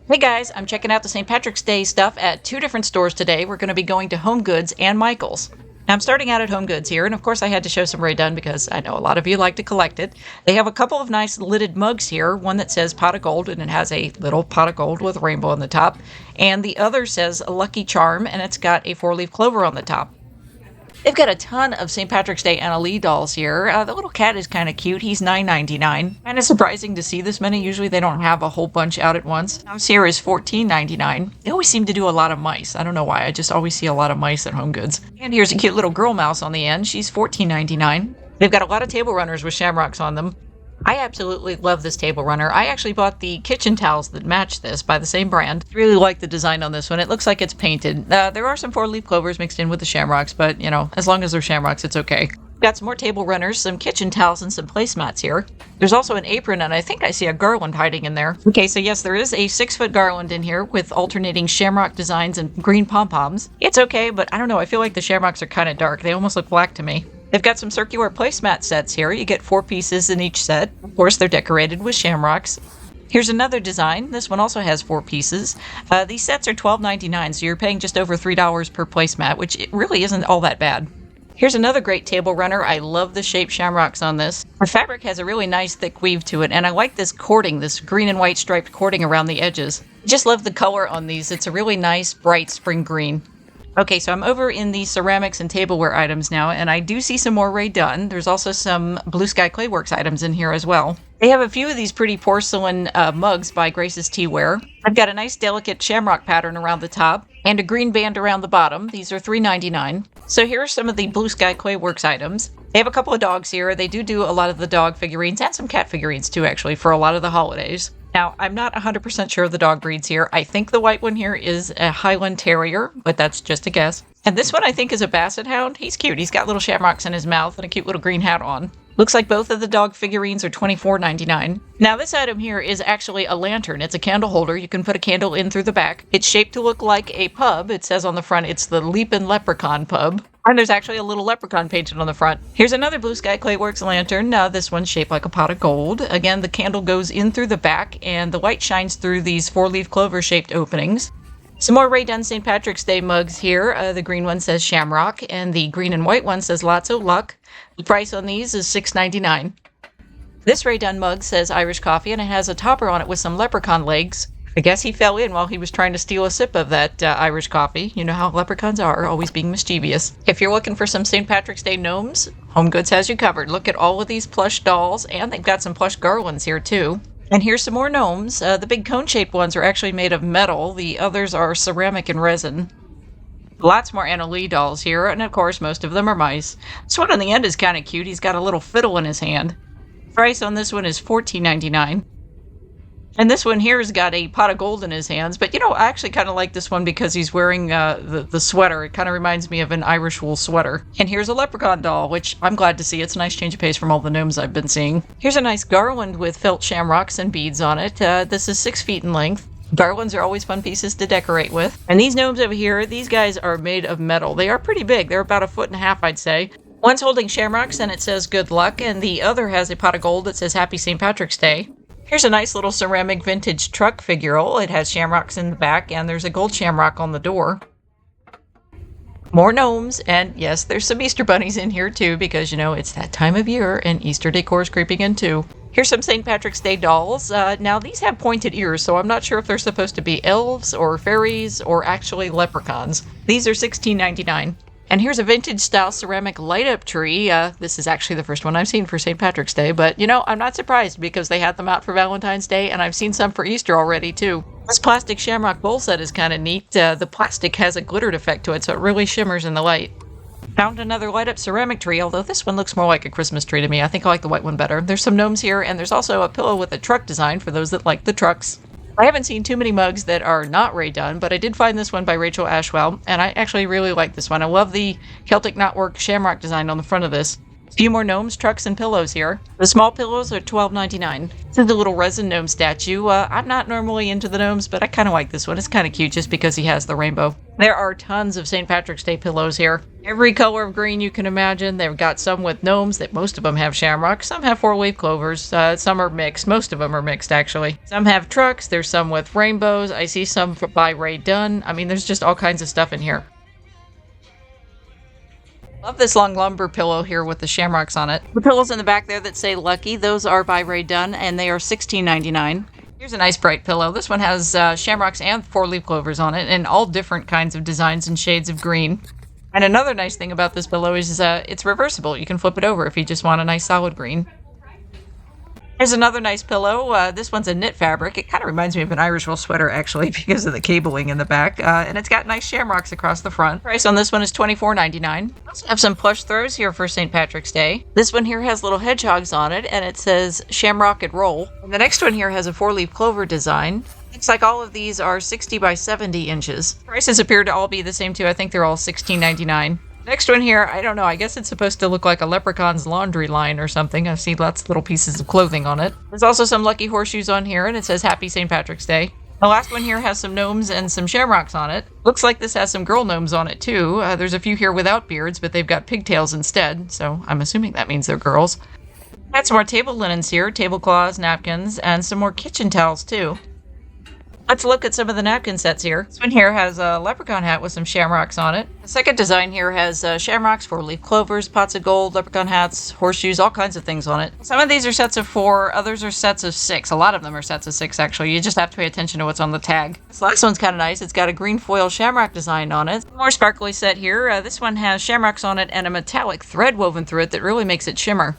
Hey guys, I'm checking out the St. Patrick's Day stuff at two different stores today. We're going to be going to HomeGoods and Michaels. Now, I'm starting out at HomeGoods here, and of course I had to show some Rae Dunn because I know a lot of you like to collect it. They have a couple of nice lidded mugs here, one that says pot of gold, and it has a little pot of gold with a rainbow on the top, and the other says a lucky charm, and it's got a four-leaf clover on the top. They've got a ton of St. Patrick's Day Annalee dolls here. The little cat is kind of cute. He's $9.99. Kind of surprising to see this many. Usually they don't have a whole bunch out at once. House here is $14.99. They always seem to do a lot of mice. I don't know why. I just always see a lot of mice at HomeGoods. And here's a cute little girl mouse on the end. She's $14.99. They've got a lot of table runners with shamrocks on them. I absolutely love this table runner. I actually bought the kitchen towels that match this by the same brand. Really like the design on this one. It looks like it's painted. There are some four-leaf clovers mixed in with the shamrocks, but, you know, as long as they're shamrocks, it's okay. Got some more table runners, some kitchen towels, and some placemats here. There's also an apron, and I think I see a garland hiding in there. Okay, so yes, there is a 6-foot garland in here with alternating shamrock designs and green pom-poms. It's okay, but I don't know. I feel like the shamrocks are kind of dark. They almost look black to me. They've got some circular placemat sets here. You get 4 pieces in each set. Of course, they're decorated with shamrocks. Here's another design. This one also has 4 pieces. These sets are $12.99, so you're paying just over $3 per placemat, which it really isn't all that bad. Here's another great table runner. I love the shape shamrocks on this. The fabric has a really nice thick weave to it, and I like this cording, this green and white striped cording around the edges. Just love the color on these. It's a really nice, bright spring green. Okay, so I'm over in the ceramics and tableware items now, and I do see some more Rae Dunn. There's also some blue Sky Clayworks items in here as well. They have a few of these pretty porcelain mugs by Grace's Teaware. I've got a nice delicate shamrock pattern around the top and a green band around the bottom. These are $3.99. So here are some of the blue Sky Clayworks items. They have a couple of dogs here. They do a lot of the dog figurines and some cat figurines too, actually, for a lot of the holidays. Now, I'm not 100% sure of the dog breeds here. I think the white one here is a Highland Terrier, but that's just a guess. And this one I think is a Basset Hound. He's cute. He's got little shamrocks in his mouth and a cute little green hat on. Looks like both of the dog figurines are $24.99. Now, this item here is actually a lantern. It's a candle holder. You can put a candle in through the back. It's shaped to look like a pub. It says on the front it's the Leapin' Leprechaun Pub. And there's actually a little leprechaun painted on the front. Here's another Blue Sky Clayworks lantern. Now, this one's shaped like a pot of gold. Again, the candle goes in through the back, and the white shines through these 4-leaf clover-shaped openings. Some more Rae Dunn St. Patrick's Day mugs here. The green one says Shamrock, and the green and white one says Lots o' Luck. The price on these is $6.99. This Rae Dunn mug says Irish Coffee, and it has a topper on it with some leprechaun legs. I guess he fell in while he was trying to steal a sip of that Irish coffee. You know how leprechauns are, always being mischievous. If you're looking for some St. Patrick's Day gnomes, HomeGoods has you covered. Look at all of these plush dolls, and they've got some plush garlands here too. And here's some more gnomes. The big cone-shaped ones are actually made of metal. The others are ceramic and resin. Lots more Annalee dolls here, and of course most of them are mice. This one on the end is kind of cute. He's got a little fiddle in his hand. Price on this one is $14.99. And this one here has got a pot of gold in his hands. But, you know, I actually kind of like this one because he's wearing the sweater. It kind of reminds me of an Irish wool sweater. And here's a leprechaun doll, which I'm glad to see. It's a nice change of pace from all the gnomes I've been seeing. Here's a nice garland with felt shamrocks and beads on it. This is 6 feet in length. Garlands are always fun pieces to decorate with. And these gnomes over here, these guys are made of metal. They are pretty big. They're about 1.5 feet, I'd say. One's holding shamrocks and it says good luck, and the other has a pot of gold that says Happy St. Patrick's Day. Here's a nice little ceramic vintage truck figural. It has shamrocks in the back, and there's a gold shamrock on the door. More gnomes, and yes, there's some Easter bunnies in here too, because, you know, it's that time of year, and Easter decor is creeping in too. Here's some St. Patrick's Day dolls. Now, these have pointed ears, so I'm not sure if they're supposed to be elves or fairies or actually leprechauns. These are $16.99. And here's a vintage-style ceramic light-up tree. This is actually the first one I've seen for St. Patrick's Day, but, you know, I'm not surprised because they had them out for Valentine's Day, and I've seen some for Easter already, too. This plastic shamrock bowl set is kind of neat. The plastic has a glittered effect to it, so it really shimmers in the light. Found another light-up ceramic tree, although this one looks more like a Christmas tree to me. I think I like the white one better. There's some gnomes here, and there's also a pillow with a truck design for those that like the trucks. I haven't seen too many mugs that are not Rae Dunn, but I did find this one by Rachel Ashwell, and I actually really like this one. I love the Celtic knotwork shamrock design on the front of this. A few more gnomes, trucks, and pillows here. The small pillows are $12.99. This is the little resin gnome statue. I'm not normally into the gnomes, but I kind of like this one. It's kind of cute just because he has the rainbow. There are tons of St. Patrick's Day pillows here. Every color of green you can imagine. They've got some with gnomes, that most of them have shamrock. Some have four-leaf clovers. Some are mixed. Most of them are mixed, actually. Some have trucks. There's some with rainbows. I see some by Rae Dunn. I mean, there's just all kinds of stuff in here. Love this long lumber pillow here with the shamrocks on it. The pillows in the back there that say Lucky, those are by Rae Dunn, and they are $16.99. Here's a nice bright pillow. This one has shamrocks and four-leaf clovers on it, and all different kinds of designs and shades of green. And another nice thing about this pillow is it's reversible. You can flip it over if you just want a nice solid green. Here's another nice pillow. This one's a knit fabric. It kind of reminds me of an Irish wool sweater, actually, because of the cabling in the back. And it's got nice shamrocks across the front. Price on this one is $24.99. Also have some plush throws here for St. Patrick's Day. This one here has little hedgehogs on it, and it says Shamrock and Roll. And the next one here has a four-leaf clover design. Looks like all of these are 60 by 70 inches. Prices appear to all be the same, too. I think they're all $16.99. Next one here, I don't know, I guess it's supposed to look like a leprechaun's laundry line or something. I see lots of little pieces of clothing on it. There's also some lucky horseshoes on here, and it says Happy St. Patrick's Day. The last one here has some gnomes and some shamrocks on it. Looks like this has some girl gnomes on it, too. There's a few here without beards, but they've got pigtails instead, so I'm assuming that means they're girls. Got some more table linens here, tablecloths, napkins, and some more kitchen towels, too. Let's look at some of the napkin sets here. This one here has a leprechaun hat with some shamrocks on it. The second design here has shamrocks, four-leaf clovers, pots of gold, leprechaun hats, horseshoes, all kinds of things on it. Some of these are sets of 4, others are sets of 6. A lot of them are sets of 6, actually. You just have to pay attention to what's on the tag. This last one's kind of nice. It's got a green foil shamrock design on it. More sparkly set here. This one has shamrocks on it and a metallic thread woven through it that really makes it shimmer.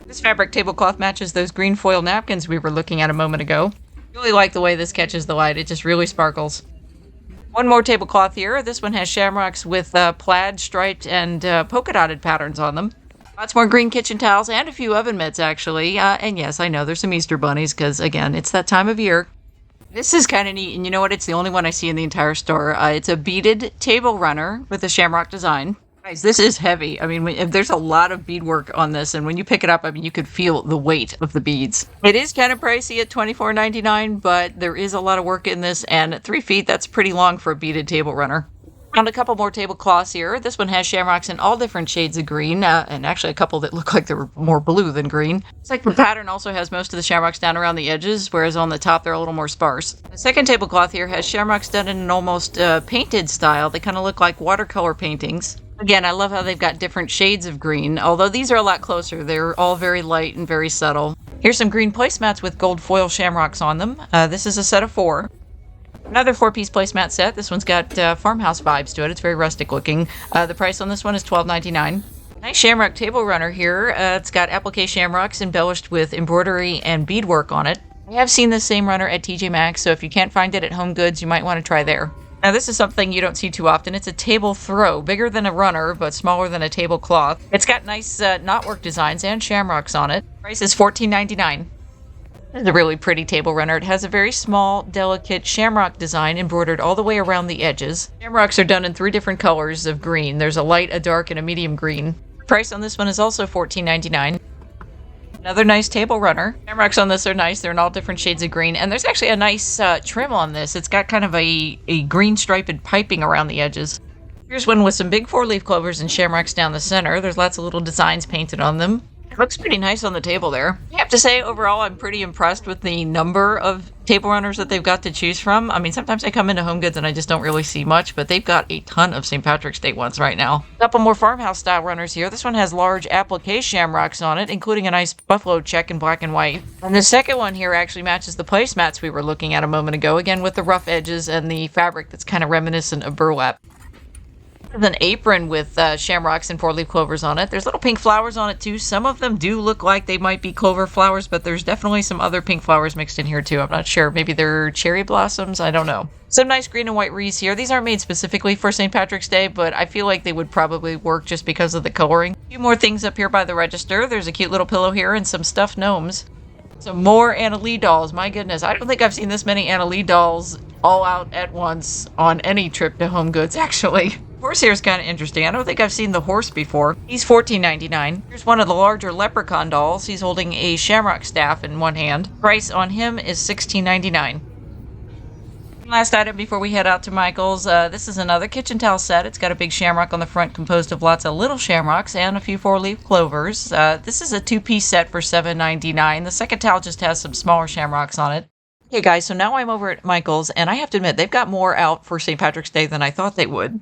This fabric tablecloth matches those green foil napkins we were looking at a moment ago. Really like the way this catches the light. It just really sparkles. One more tablecloth here. This one has shamrocks with plaid, striped, and polka dotted patterns on them. Lots more green kitchen towels and a few oven mitts, actually. And yes, I know there's some Easter bunnies because, again, it's that time of year. This is kind of neat, and you know what? It's the only one I see in the entire store. It's a beaded table runner with a shamrock design. Guys, this is heavy. I mean, there's a lot of beadwork on this, and when you pick it up, I mean, you could feel the weight of the beads. It is kind of pricey at $24.99, but there is a lot of work in this, and at 3 feet, that's pretty long for a beaded table runner. Found a couple more tablecloths here. This one has shamrocks in all different shades of green, and actually a couple that look like they're more blue than green. It's like the pattern also has most of the shamrocks down around the edges, whereas on the top they're a little more sparse. The second tablecloth here has shamrocks done in an almost painted style. They kind of look like watercolor paintings. Again, I love how they've got different shades of green, although these are a lot closer. They're all very light and very subtle. Here's some green placemats with gold foil shamrocks on them. This is a set of 4. Another 4-piece placemat set. This one's got farmhouse vibes to it. It's very rustic looking. The price on this one is $12.99. Nice shamrock table runner here. It's got applique shamrocks embellished with embroidery and beadwork on it. I have seen this same runner at TJ Maxx, so if you can't find it at HomeGoods, you might want to try there. Now this is something you don't see too often. It's a table throw, bigger than a runner, but smaller than a tablecloth. It's got nice knotwork designs and shamrocks on it. Price is $14.99. It's a really pretty table runner. It has a very small, delicate shamrock design embroidered all the way around the edges. Shamrocks are done in 3 different colors of green. There's a light, a dark, and a medium green. Price on this one is also $14.99. Another nice table runner. Shamrocks on this are nice. They're in all different shades of green. And there's actually a nice trim on this. It's got kind of a green striped piping around the edges. Here's one with some big 4-leaf clovers and shamrocks down the center. There's lots of little designs painted on them. It looks pretty nice on the table there. I have to say, overall, I'm pretty impressed with the number of table runners that they've got to choose from. I mean, sometimes I come into HomeGoods and I just don't really see much, but they've got a ton of St. Patrick's Day ones right now. A couple more farmhouse style runners here. This one has large applique shamrocks on it, including a nice buffalo check in black and white. And the second one here actually matches the placemats we were looking at a moment ago, again with the rough edges and the fabric that's kind of reminiscent of burlap. There's an apron with shamrocks and 4-leaf clovers on it. There's little pink flowers on it too. Some of them do look like they might be clover flowers, but there's definitely some other pink flowers mixed in here too. I'm not sure. Maybe they're cherry blossoms. I don't know. Some nice green and white wreaths here. These aren't made specifically for St. Patrick's Day, but I feel like they would probably work just because of the coloring. A few more things up here by the register. There's a cute little pillow here and some stuffed gnomes. Some more Annalee dolls. My goodness, I don't think I've seen this many Annalee dolls all out at once on any trip to HomeGoods, actually. Horse here is kind of interesting. I don't think I've seen the horse before. He's $14.99. Here's one of the larger leprechaun dolls. He's holding a shamrock staff in one hand. Price on him is $16.99. Last item before we head out to Michael's. This is another kitchen towel set. It's got a big shamrock on the front composed of lots of little shamrocks and a few 4-leaf clovers. This is a 2-piece set for $7.99. The second towel just has some smaller shamrocks on it. Okay guys, so now I'm over at Michael's and I have to admit they've got more out for St. Patrick's Day than I thought they would.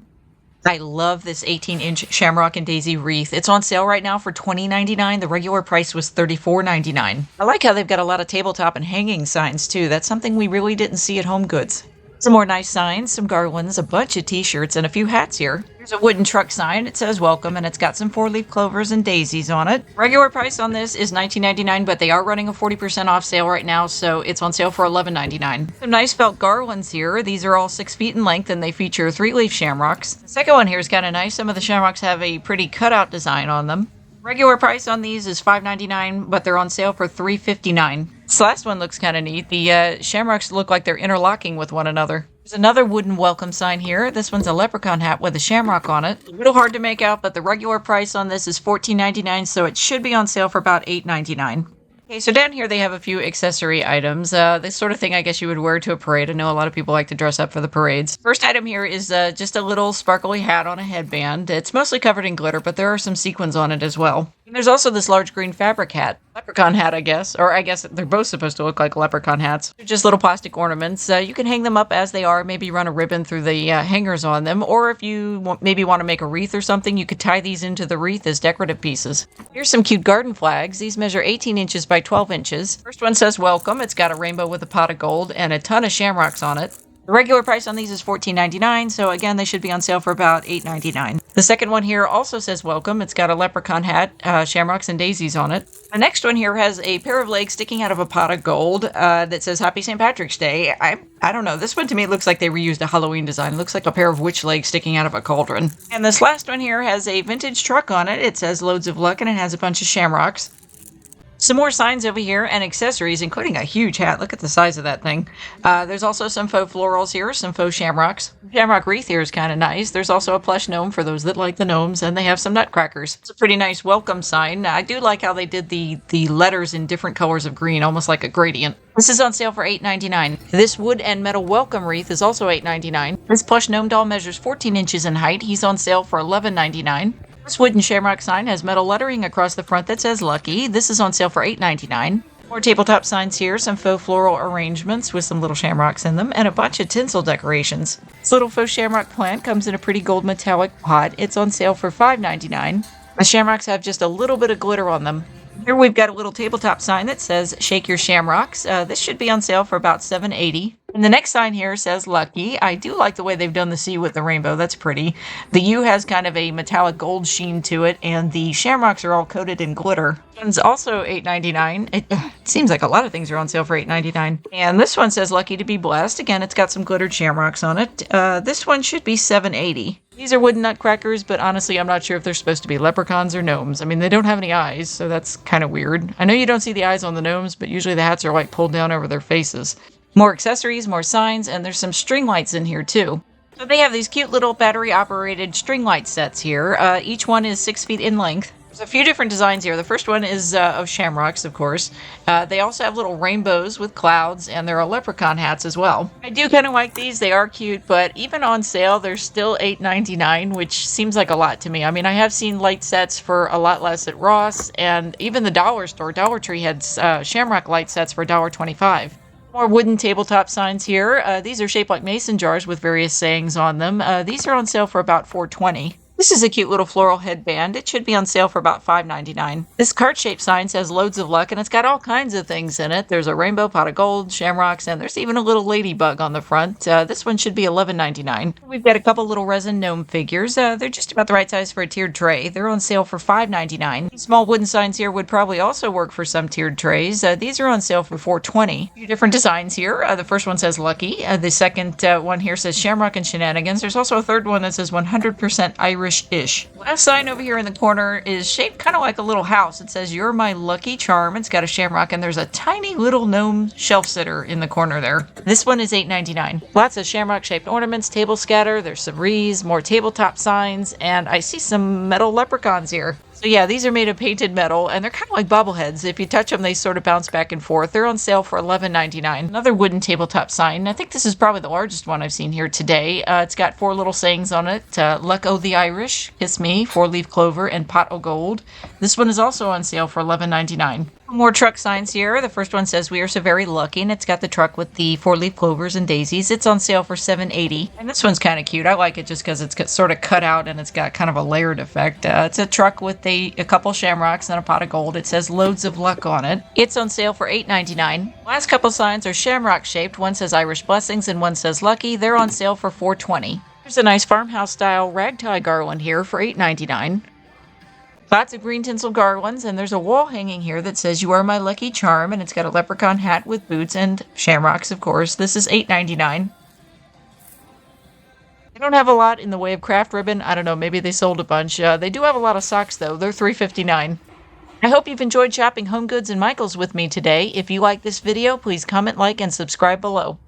I love this 18-inch shamrock and daisy wreath. It's on sale right now for $20.99. The regular price was $34.99. I like how they've got a lot of tabletop and hanging signs too. That's something we really didn't see at HomeGoods. Some more nice signs, some garlands, a bunch of t-shirts, and a few hats here. There's a wooden truck sign. It says welcome, and it's got some 4-leaf clovers and daisies on it. Regular price on this is $19.99, but they are running a 40% off sale right now, so it's on sale for $11.99. Some nice felt garlands here. These are all 6 feet in length, and they feature 3-leaf shamrocks. The second one here is kind of nice. Some of the shamrocks have a pretty cutout design on them. Regular price on these is $5.99, but they're on sale for $3.59. This last one looks kind of neat. The shamrocks look like they're interlocking with one another. There's another wooden welcome sign here. This one's a leprechaun hat with a shamrock on it. A little hard to make out, but the regular price on this is $14.99, so it should be on sale for about $8.99. Okay, so down here they have a few accessory items. This sort of thing I guess you would wear to a parade. I know a lot of people like to dress up for the parades. First item here is just a little sparkly hat on a headband. It's mostly covered in glitter, but there are some sequins on it as well. And there's also this large green fabric hat. Leprechaun hat, I guess. Or I guess they're both supposed to look like leprechaun hats. They're just little plastic ornaments. You can hang them up as they are, maybe run a ribbon through the hangers on them. Or if you maybe want to make a wreath or something, you could tie these into the wreath as decorative pieces. Here's some cute garden flags. These measure 18 inches by 12 inches. First one says welcome. It's got a rainbow with a pot of gold and a ton of shamrocks on it. The regular price on these is $14.99, so again, they should be on sale for about $8.99. The second one here also says welcome. It's got a leprechaun hat, shamrocks and daisies on it. The next one here has a pair of legs sticking out of a pot of gold that says Happy St. Patrick's Day. I don't know. This one to me looks like they reused a Halloween design. It looks like a pair of witch legs sticking out of a cauldron. And this last one here has a vintage truck on it. It says loads of luck and it has a bunch of shamrocks. Some more signs over here and accessories, including a huge hat. Look at the size of that thing. There's also some faux florals here, some faux shamrocks. Shamrock wreath here is kind of nice. There's also a plush gnome for those that like the gnomes, and they have some nutcrackers. It's a pretty nice welcome sign. I do like how they did the letters in different colors of green, almost like a gradient. This is on sale for $8.99. This wood and metal welcome wreath is also $8.99. This plush gnome doll measures 14 inches in height. He's on sale for $11.99. This wooden shamrock sign has metal lettering across the front that says Lucky. This is on sale for $8.99. More tabletop signs here, some faux floral arrangements with some little shamrocks in them, and a bunch of tinsel decorations. This little faux shamrock plant comes in a pretty gold metallic pot. It's on sale for $5.99. The shamrocks have just a little bit of glitter on them. Here we've got a little tabletop sign that says Shake Your Shamrocks. This should be on sale for about $7.80. And the next sign here says Lucky. I do like the way they've done the C with the rainbow. That's pretty. The U has kind of a metallic gold sheen to it, and the shamrocks are all coated in glitter. This one's also $8.99. It seems like a lot of things are on sale for $8.99. And this one says Lucky to be Blessed. Again, it's got some glittered shamrocks on it. This one should be $7.80. These are wooden nutcrackers, but honestly, I'm not sure if they're supposed to be leprechauns or gnomes. I mean, they don't have any eyes, so that's kind of weird. I know you don't see the eyes on the gnomes, but usually the hats are like pulled down over their faces. More accessories, more signs, and there's some string lights in here too. So they have these cute little battery-operated string light sets here. Each one is 6 feet in length. There's a few different designs here. The first one is of shamrocks, of course. They also have little rainbows with clouds, and there are leprechaun hats as well. I do kind of like these. They are cute, but even on sale, they're still $8.99, which seems like a lot to me. I mean, I have seen light sets for a lot less at Ross, and even the dollar store, Dollar Tree, had shamrock light sets for $1.25. More wooden tabletop signs here. These are shaped like mason jars with various sayings on them. These are on sale for about $4.20. This is a cute little floral headband. It should be on sale for about $5.99. This card-shaped sign says loads of luck, and it's got all kinds of things in it. There's a rainbow, pot of gold, shamrocks, and there's even a little ladybug on the front. This one should be $11.99. We've got a couple little resin gnome figures. They're just about the right size for a tiered tray. They're on sale for $5.99. These small wooden signs here would probably also work for some tiered trays. These are on sale for $4.20. A few different designs here. The first one says Lucky. The second one here says Shamrock and Shenanigans. There's also a third one that says 100% Irish Irish-ish. Last sign over here in the corner is shaped kind of like a little house. It says, "You're my lucky charm." It's got a shamrock, and there's a tiny little gnome shelf sitter in the corner there. This one is $8.99. Lots of shamrock-shaped ornaments, table scatter. There's some wreaths, more tabletop signs, and I see some metal leprechauns here. So yeah, these are made of painted metal, and they're kind of like bobbleheads. If you touch them, they sort of bounce back and forth. They're on sale for $11.99. Another wooden tabletop sign. I think this is probably the largest one I've seen here today. It's got 4 little sayings on it. "Luck o' the Irish," "Kiss Me," "4-leaf clover," and "Pot o' gold." This one is also on sale for $11.99. More truck signs here. The first one says, "We are so very lucky," and it's got the truck with the 4-leaf clovers and daisies. It's on sale for $7.80. And this one's kind of cute. I like it just because it's sort of cut out and it's got kind of a layered effect. It's a truck with a couple shamrocks and a pot of gold. It says "Loads of Luck" on it. It's on sale for $8.99. Last couple signs are shamrock shaped. One says "Irish Blessings" and one says "Lucky." They're on sale for $4.20. There's a nice farmhouse style ragtag garland here for $8.99. Lots of green tinsel garlands, and there's a wall hanging here that says "You are my lucky charm," and it's got a leprechaun hat with boots and shamrocks, of course. This is $8.99. They don't have a lot in the way of craft ribbon. I don't know, maybe they sold a bunch. They do have a lot of socks, though. They're $3.59. I hope you've enjoyed shopping HomeGoods and Michaels with me today. If you like this video, please comment, like, and subscribe below.